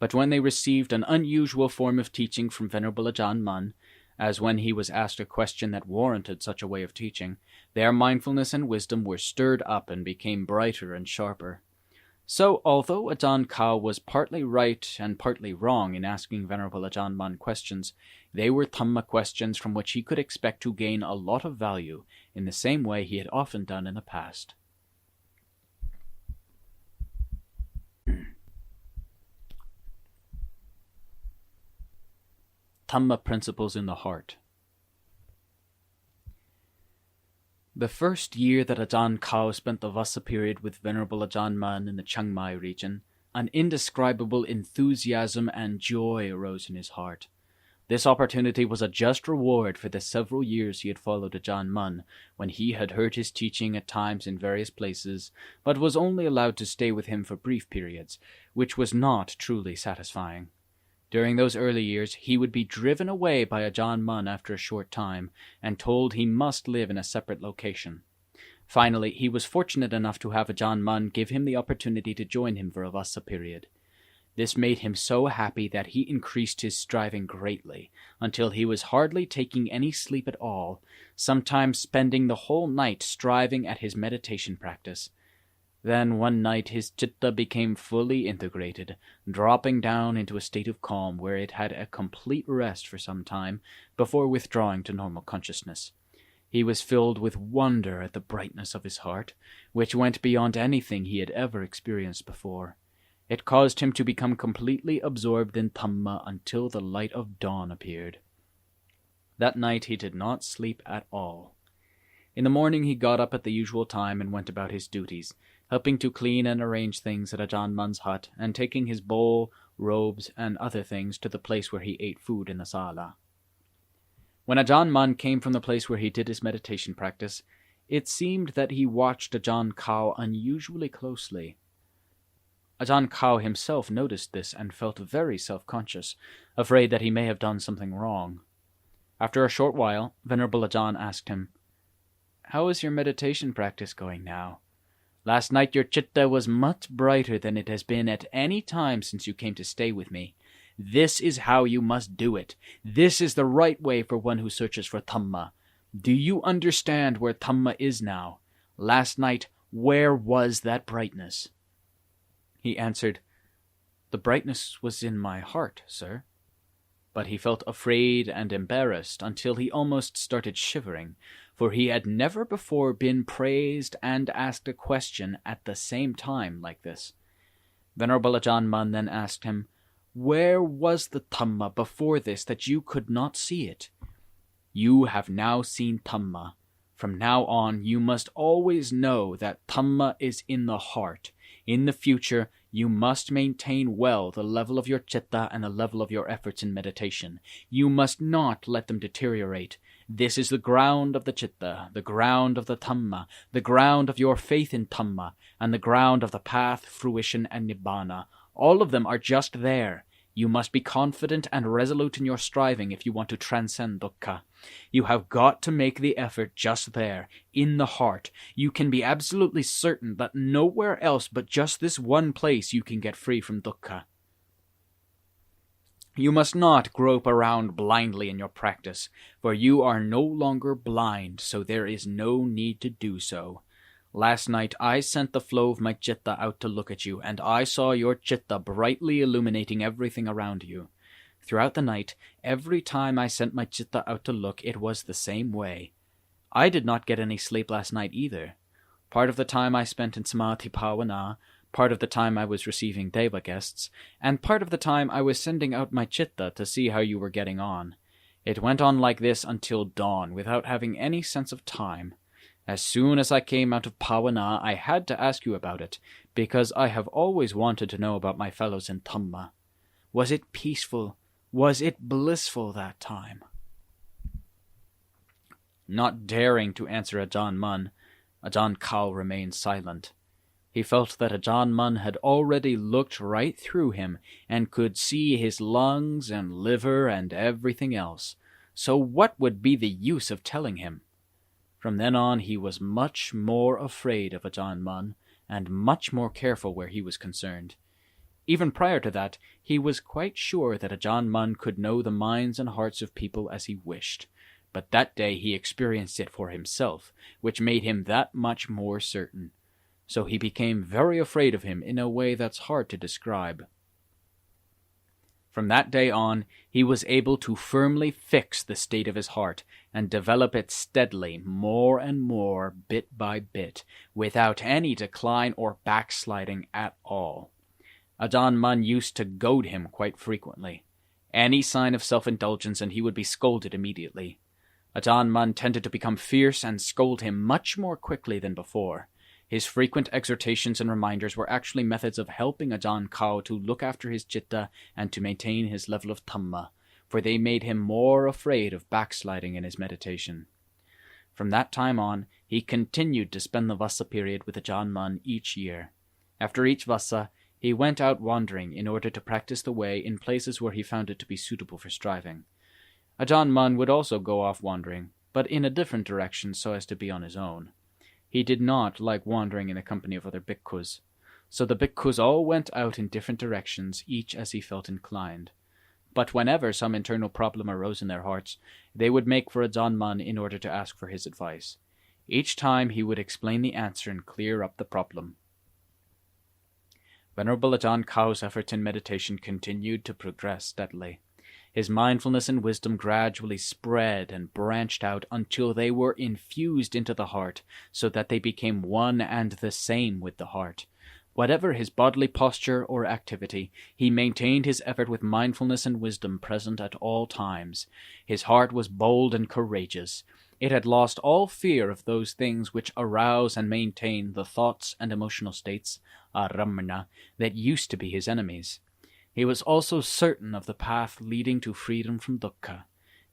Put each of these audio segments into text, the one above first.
But when they received an unusual form of teaching from Venerable Ajaan Mun, as when he was asked a question that warranted such a way of teaching, their mindfulness and wisdom were stirred up and became brighter and sharper. So, although Ajaan Khao was partly right and partly wrong in asking Venerable Ajaan Mun questions, they were Dhamma questions from which he could expect to gain a lot of value in the same way he had often done in the past. Dhamma principles in the heart. The first year that Ajaan Khao spent the Vassa period with Venerable Ajaan Mun in the Chiang Mai region, an indescribable enthusiasm and joy arose in his heart. This opportunity was a just reward for the several years he had followed Ajaan Mun, when he had heard his teaching at times in various places, but was only allowed to stay with him for brief periods, which was not truly satisfying. During those early years, he would be driven away by Ajaan Mun after a short time, and told he must live in a separate location. Finally, he was fortunate enough to have Ajaan Mun give him the opportunity to join him for a Vassa period. This made him so happy that he increased his striving greatly, until he was hardly taking any sleep at all, sometimes spending the whole night striving at his meditation practice. Then one night his chitta became fully integrated, dropping down into a state of calm where it had a complete rest for some time before withdrawing to normal consciousness. He was filled with wonder at the brightness of his heart, which went beyond anything he had ever experienced before. It caused him to become completely absorbed in Dhamma until the light of dawn appeared. That night he did not sleep at all. In the morning he got up at the usual time and went about his duties, helping to clean and arrange things at Ajaan Mun's hut, and taking his bowl, robes, and other things to the place where he ate food in the sala. When Ajaan Mun came from the place where he did his meditation practice, it seemed that he watched Ajaan Khao unusually closely. Ajaan Khao himself noticed this and felt very self-conscious, afraid that he may have done something wrong. After a short while, Venerable Ajaan asked him, "How is your meditation practice going now? Last night your chitta was much brighter than it has been at any time since you came to stay with me. This is how you must do it. This is the right way for one who searches for Dhamma. Do you understand where Dhamma is now? Last night, where was that brightness?" He answered, "The brightness was in my heart, sir." But he felt afraid and embarrassed until he almost started shivering, for he had never before been praised and asked a question at the same time like this. Venerable Ajaan Mun then asked him, "Where was the Dhamma before this that you could not see it?" "You have now seen Dhamma. From now on, you must always know that Dhamma is in the heart. In the future, you must maintain well the level of your chitta and the level of your efforts in meditation. You must not let them deteriorate. This is the ground of the chitta, the ground of the Dhamma, the ground of your faith in Dhamma, and the ground of the path, fruition, and nibbana. All of them are just there. You must be confident and resolute in your striving if you want to transcend dukkha. You have got to make the effort just there, in the heart. You can be absolutely certain that nowhere else but just this one place you can get free from dukkha. You must not grope around blindly in your practice, for you are no longer blind, so there is no need to do so. Last night I sent the flow of my chitta out to look at you, and I saw your chitta brightly illuminating everything around you. Throughout the night, every time I sent my chitta out to look, it was the same way. I did not get any sleep last night either. Part of the time I spent in samadhi bhavana, part of the time I was receiving deva guests, and part of the time I was sending out my chitta to see how you were getting on. It went on like this until dawn, without having any sense of time. As soon as I came out of bhavana, I had to ask you about it, because I have always wanted to know about my fellows in Dhamma. Was it peaceful? Was it blissful that time?" Not daring to answer Ajaan Mun, Ajaan Khao remained silent. He felt that Ajaan Mun had already looked right through him and could see his lungs and liver and everything else. So what would be the use of telling him? From then on he was much more afraid of Ajaan Mun, and much more careful where he was concerned. Even prior to that, he was quite sure that Ajaan Mun could know the minds and hearts of people as he wished, but that day he experienced it for himself, which made him that much more certain. So he became very afraid of him in a way that's hard to describe. From that day on, he was able to firmly fix the state of his heart and develop it steadily, more and more, bit by bit, without any decline or backsliding at all. Ajaan Mun used to goad him quite frequently. Any sign of self-indulgence and he would be scolded immediately. Ajaan Mun tended to become fierce and scold him much more quickly than before. His frequent exhortations and reminders were actually methods of helping Ajaan Khao to look after his citta and to maintain his level of Dhamma, for they made him more afraid of backsliding in his meditation. From that time on, he continued to spend the Vassa period with Ajaan Mun each year. After each Vassa, he went out wandering in order to practice the way in places where he found it to be suitable for striving. Ajaan Mun would also go off wandering, but in a different direction so as to be on his own. He did not like wandering in the company of other bhikkhus, so the bhikkhus all went out in different directions, each as he felt inclined. But whenever some internal problem arose in their hearts, they would make for Ajaan Mun in order to ask for his advice. Each time he would explain the answer and clear up the problem. Venerable Ajaan Khao's efforts in meditation continued to progress steadily. His mindfulness and wisdom gradually spread and branched out until they were infused into the heart, so that they became one and the same with the heart. Whatever his bodily posture or activity, he maintained his effort with mindfulness and wisdom present at all times. His heart was bold and courageous. It had lost all fear of those things which arouse and maintain the thoughts and emotional states, aramana, that used to be his enemies. He was also certain of the path leading to freedom from dukkha.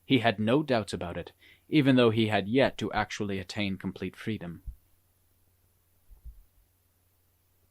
He had no doubts about it, even though he had yet to actually attain complete freedom.